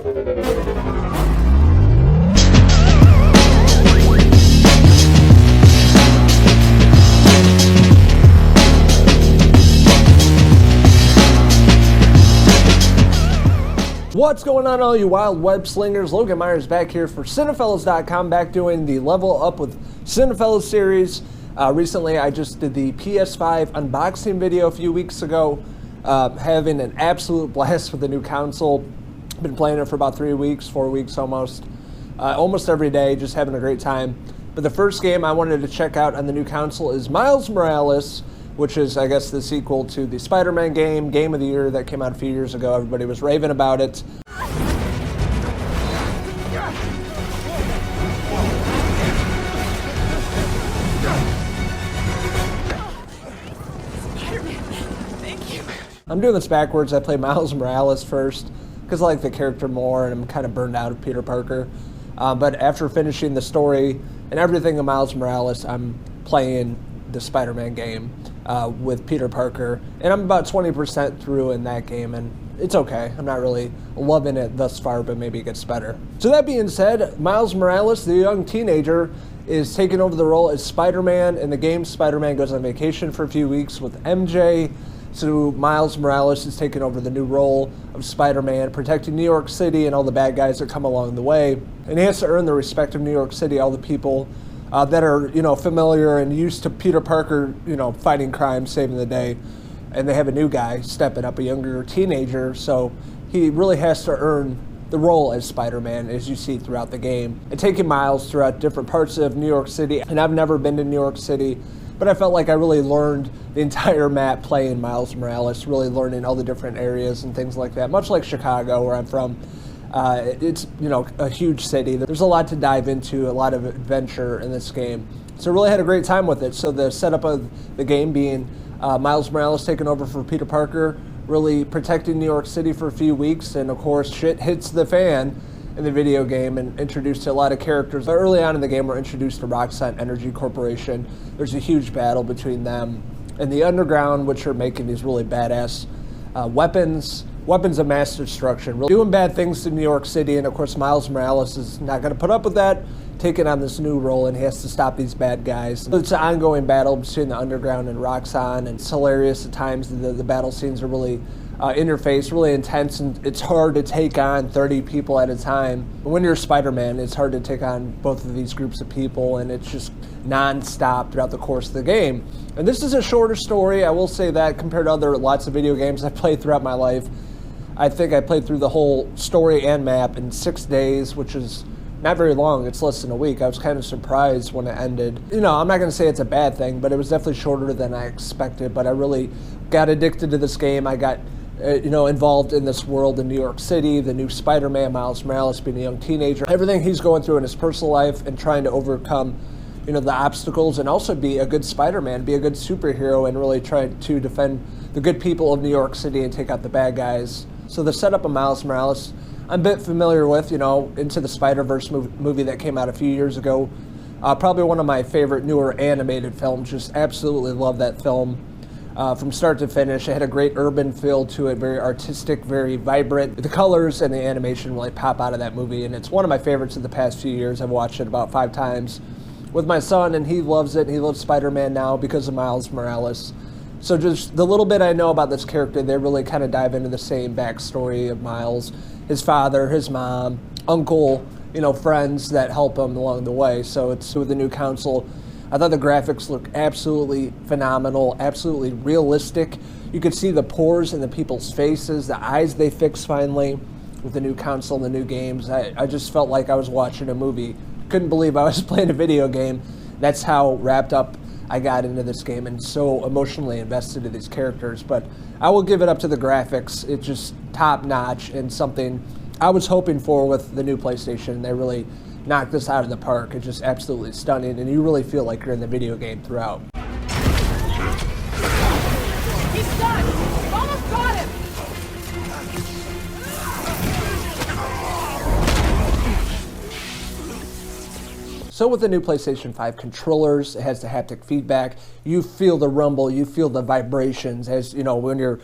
What's going on, all you wild web slingers? Logan Myers back here for Cinephellas.com, back doing the Level Up with Cinephellas series. Recently, I just did the PS5 unboxing video a few weeks ago, having an absolute blast with the new console. Been playing it for about 4 weeks almost every day, just having a great time. But the first game I wanted to check out on the new console is Miles Morales, which is, I guess, the sequel to the Spider-Man game of the year that came out a few years ago. Everybody was raving about it. I'm doing this backwards. I play Miles Morales first because I like the character more and I'm kind of burned out of Peter Parker. But after finishing the story and everything of Miles Morales, I'm playing the Spider-Man game with Peter Parker, and I'm about 20% through in that game, and it's okay. I'm not really loving it thus far, but maybe it gets better. So that being said, Miles Morales, the young teenager, is taking over the role as Spider-Man. In the game, Spider-Man goes on vacation for a few weeks with MJ, so Miles Morales is taking over the new role of Spider-Man, protecting New York City and all the bad guys that come along the way, and he has to earn the respect of New York City, all the people that are, familiar and used to Peter Parker, fighting crime, saving the day. And they have a new guy stepping up, a younger teenager, so he really has to earn the role as Spider-Man, as you see throughout the game. And taking Miles throughout different parts of New York City, and I've never been to New York City, but I felt like I really learned the entire map playing Miles Morales, really learning all the different areas and things like that, much like Chicago, where I'm from. It's, a huge city. There's a lot to dive into, a lot of adventure in this game. So really had a great time with it. So the setup of the game being Miles Morales taking over for Peter Parker, really protecting New York City for a few weeks, and of course shit hits the fan in the video game and introduced to a lot of characters. But early on in the game we're introduced to Roxxon Energy Corporation. There's a huge battle between them and the Underground, which are making these really badass weapons of mass destruction, really doing bad things to New York City, and of course Miles Morales is not going to put up with that, taking on this new role, and he has to stop these bad guys. So it's an ongoing battle between the Underground and Roxxon, and it's hilarious at times. The battle scenes are really in your face, really intense, and it's hard to take on 30 people at a time. When you're Spider-Man, it's hard to take on both of these groups of people, and it's just non-stop throughout the course of the game. And this is a shorter story, I will say that, compared to lots of video games I've played throughout my life. I think I played through the whole story and map in 6 days, which is not very long. It's less than a week. I was kind of surprised when it ended. I'm not going to say it's a bad thing, but it was definitely shorter than I expected. But I really got addicted to this game. I got involved in this world in New York City, the new Spider-Man, Miles Morales being a young teenager, everything he's going through in his personal life and trying to overcome the obstacles, and also be a good Spider-Man, be a good superhero, and really try to defend the good people of New York City and take out the bad guys. So the setup of Miles Morales, I'm a bit familiar with, Into the Spider-Verse movie that came out a few years ago. Probably one of my favorite newer animated films. Just absolutely love that film from start to finish. It had a great urban feel to it, very artistic, very vibrant. The colors and the animation really pop out of that movie, and it's one of my favorites of the past few years. I've watched it about 5 times with my son, and he loves it. He loves Spider-Man now because of Miles Morales. So just the little bit I know about this character, they really kind of dive into the same backstory of Miles, his father, his mom, uncle, friends that help him along the way. So it's with the new console. I thought the graphics look absolutely phenomenal, absolutely realistic. You could see the pores in the people's faces, the eyes they fix finally with the new console and the new games. I just felt like I was watching a movie. Couldn't believe I was playing a video game. That's how wrapped up I got into this game and so emotionally invested in these characters. But I will give it up to the graphics. It's just top notch and something I was hoping for with the new PlayStation. They really knocked this out of the park. It's just absolutely stunning, and you really feel like you're in the video game throughout. He's stuck! Almost got him! So with the new PlayStation 5 controllers, it has the haptic feedback. You feel the rumble, you feel the vibrations as, when you're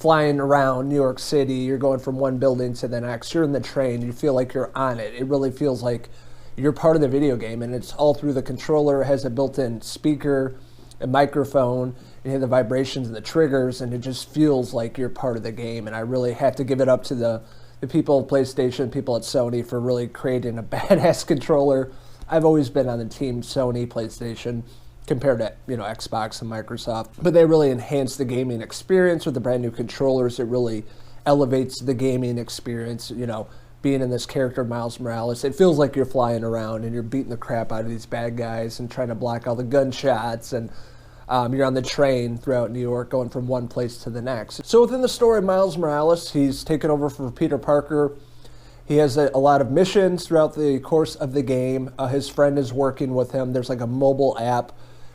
flying around New York City. You're going from one building to the next. You're in the train. You feel like you're on it. It really feels like you're part of the video game, and it's all through the controller. It has a built-in speaker, a microphone, and you hear the vibrations and the triggers, and it just feels like you're part of the game. And I really have to give it up to the people at PlayStation, people at Sony for really creating a badass controller. I've always been on the team Sony, PlayStation, compared to Xbox and Microsoft. But they really enhance the gaming experience with the brand new controllers. It really elevates the gaming experience, being in this character, Miles Morales. It feels like you're flying around and you're beating the crap out of these bad guys and trying to block all the gunshots, and you're on the train throughout New York going from one place to the next. So within the story, Miles Morales, he's taken over for Peter Parker. He has a lot of missions throughout the course of the game. His friend is working with him. There's like a mobile app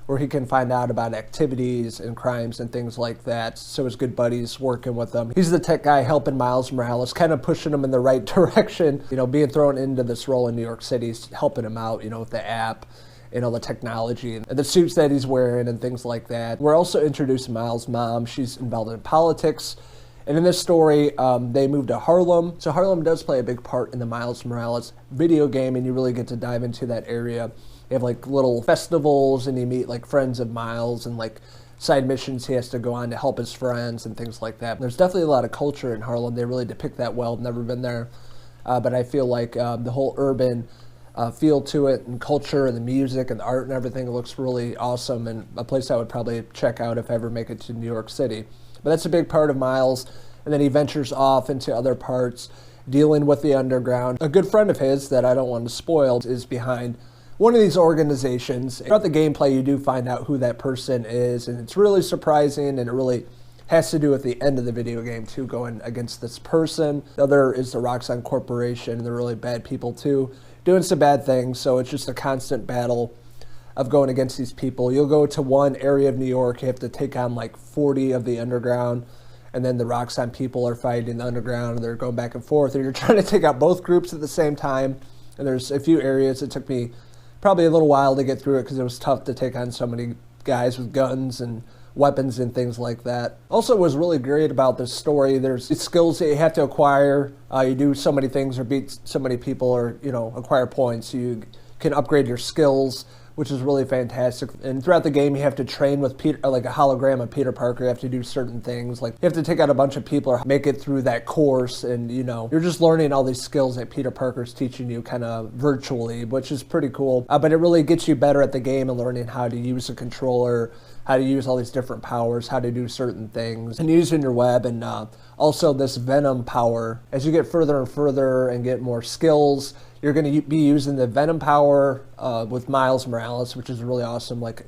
where he can find out about activities and crimes and things like that. So his good buddy's working with him. He's the tech guy helping Miles Morales, kind of pushing him in the right direction. Being thrown into this role in New York City, helping him out, with the app, the technology and the suits that he's wearing and things like that. We're also introducing Miles' mom. She's involved in politics. And in this story, they moved to Harlem. So Harlem does play a big part in the Miles Morales video game, and you really get to dive into that area. They have like little festivals, and you meet like friends of Miles and like side missions he has to go on to help his friends and things like that. There's definitely a lot of culture in Harlem. They really depict that well. I've never been there, but I feel like the whole urban feel to it and culture and the music and the art and everything looks really awesome, and a place I would probably check out if I ever make it to New York City. But that's a big part of Miles, and then he ventures off into other parts, dealing with the underground. A good friend of his that I don't want to spoil is behind one of these organizations. Throughout the gameplay, you do find out who that person is, and it's really surprising, and it really has to do with the end of the video game too, going against this person. The other is the Roxxon Corporation, and they're really bad people too, doing some bad things, so it's just a constant battle of going against these people. You'll go to one area of New York, you have to take on like 40 of the underground, and then the Roxxon people are fighting the underground, and they're going back and forth, and you're trying to take out both groups at the same time. And there's a few areas it took me probably a little while to get through it because it was tough to take on so many guys with guns and weapons and things like that. Also, what was really great about this story, there's skills that you have to acquire. You do so many things or beat so many people or, acquire points. You can upgrade your skills, which is really fantastic. And throughout the game, you have to train with Peter, like a hologram of Peter Parker. You have to do certain things. Like you have to take out a bunch of people or make it through that course. And, you're just learning all these skills that Peter Parker's teaching you kind of virtually, which is pretty cool. But it really gets you better at the game and learning how to use a controller, how to use all these different powers, how to do certain things, and using your web, and also this Venom power. As you get further and further and get more skills, you're going to be using the Venom power with Miles Morales, which is really awesome, like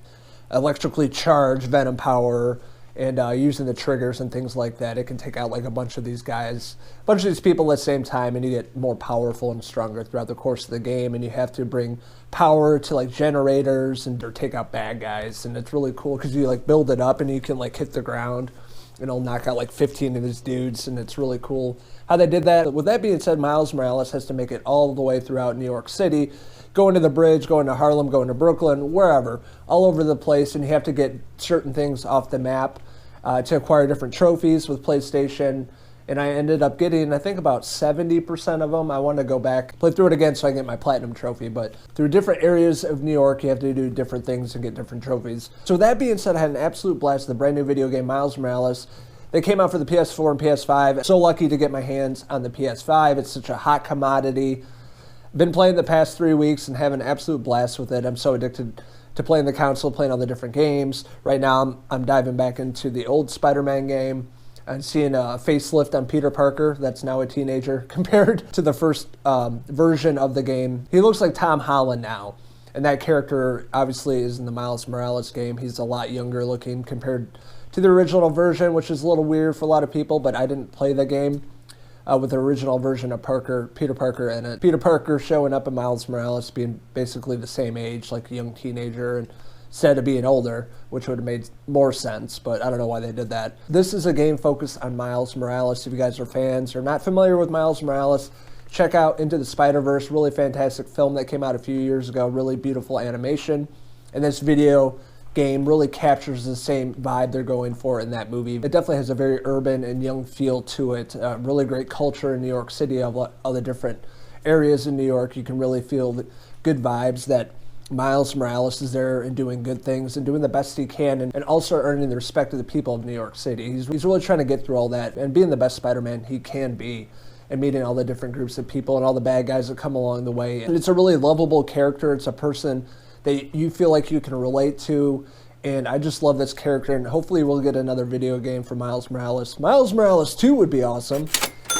electrically charged Venom power, and using the triggers and things like that. It can take out like a bunch of these guys, a bunch of these people at the same time, and you get more powerful and stronger throughout the course of the game, and you have to bring power to like generators or take out bad guys, and it's really cool because you like build it up and you can like hit the ground and it'll knock out like 15 of these dudes, and it's really cool how they did that. With that being said, Miles Morales has to make it all the way throughout New York City, going to the bridge, going to Harlem, going to Brooklyn, wherever, all over the place, and you have to get certain things off the map to acquire different trophies with PlayStation. And I ended up getting, I think, about 70% of them. I want to go back, play through it again so I can get my platinum trophy. But through different areas of New York, you have to do different things and get different trophies. So with that being said, I had an absolute blast with the brand new video game, Miles Morales. They came out for the PS4 and PS5. So lucky to get my hands on the PS5. It's such a hot commodity. Been playing the past 3 weeks and having an absolute blast with it. I'm so addicted to playing the console, playing all the different games. Right now, I'm diving back into the old Spider-Man game and seeing a facelift on Peter Parker that's now a teenager compared to the first version of the game. He looks like Tom Holland now, and that character obviously is in the Miles Morales game. He's a lot younger looking compared to the original version, which is a little weird for a lot of people, but I didn't play the game with the original version of Peter Parker in it. Peter Parker showing up in Miles Morales being basically the same age, like a young teenager, and instead of being older, which would have made more sense, but I don't know why they did that. This is a game focused on Miles Morales. If you guys are fans or not familiar with Miles Morales, check out Into the Spider-Verse, really fantastic film that came out a few years ago, really beautiful animation. And this video game really captures the same vibe they're going for in that movie. It definitely has a very urban and young feel to it. Really great culture in New York City, of all the different areas in New York. You can really feel the good vibes that Miles Morales is there and doing good things and doing the best he can, and also earning the respect of the people of New York City. He's really trying to get through all that and being the best Spider-Man he can be, and meeting all the different groups of people and all the bad guys that come along the way. And it's a really lovable character. It's a person that you feel like you can relate to, and I just love this character, and hopefully we'll get another video game for Miles Morales. Miles Morales 2 would be awesome,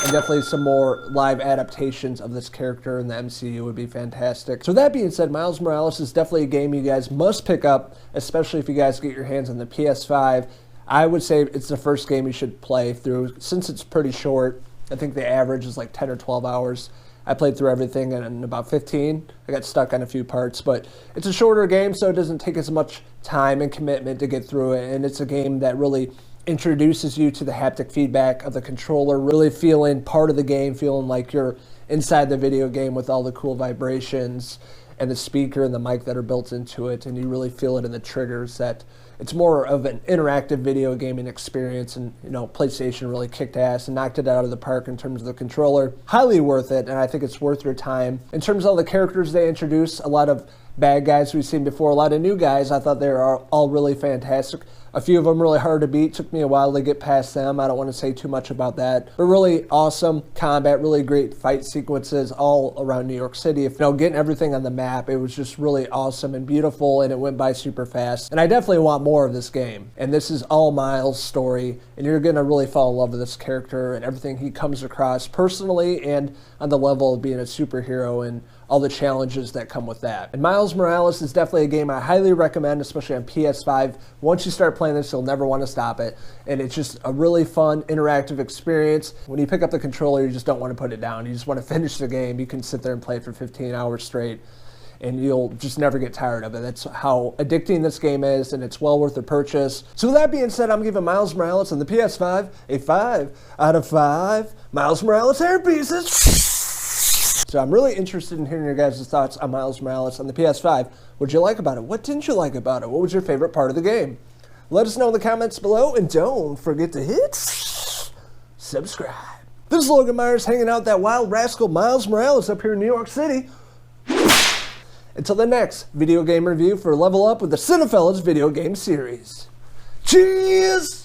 and definitely some more live adaptations of this character in the MCU would be fantastic. So that being said, Miles Morales is definitely a game you guys must pick up, especially if you guys get your hands on the PS5. I would say it's the first game you should play through, since it's pretty short. I think the average is like 10 or 12 hours. I played through everything in about 15. I got stuck on a few parts, but it's a shorter game, so it doesn't take as much time and commitment to get through it, and it's a game that really introduces you to the haptic feedback of the controller, really feeling part of the game, feeling like you're inside the video game with all the cool vibrations and the speaker and the mic that are built into it, and you really feel it in the triggers. That it's more of an interactive video gaming experience, and PlayStation really kicked ass and knocked it out of the park in terms of the controller. Highly worth it, and I think it's worth your time. In terms of all the characters they introduce, a lot of bad guys we've seen before, a lot of new guys. I thought they were all really fantastic. A few of them really hard to beat. Took me a while to get past them. I don't want to say too much about that. But really awesome combat, really great fight sequences all around New York City. Getting everything on the map, it was just really awesome and beautiful, and it went by super fast. And I definitely want more of this game. And this is all Miles' story, and you're going to really fall in love with this character and everything he comes across personally and on the level of being a superhero and all the challenges that come with that. And Miles Morales is definitely a game I highly recommend, especially on PS5. Once you start playing this, you'll never want to stop it. And it's just a really fun, interactive experience. When you pick up the controller, you just don't want to put it down. You just want to finish the game. You can sit there and play for 15 hours straight, and you'll just never get tired of it. That's how addicting this game is, and it's well worth the purchase. So with that being said, I'm giving Miles Morales on the PS5 a 5 out of 5 Miles Morales hair pieces. So I'm really interested in hearing your guys' thoughts on Miles Morales on the PS5. What'd you like about it? What didn't you like about it? What was your favorite part of the game? Let us know in the comments below, and don't forget to hit subscribe. This is Logan Myers hanging out that wild rascal Miles Morales up here in New York City. Until the next video game review for Level Up with the Cinephellas video game series. Cheers!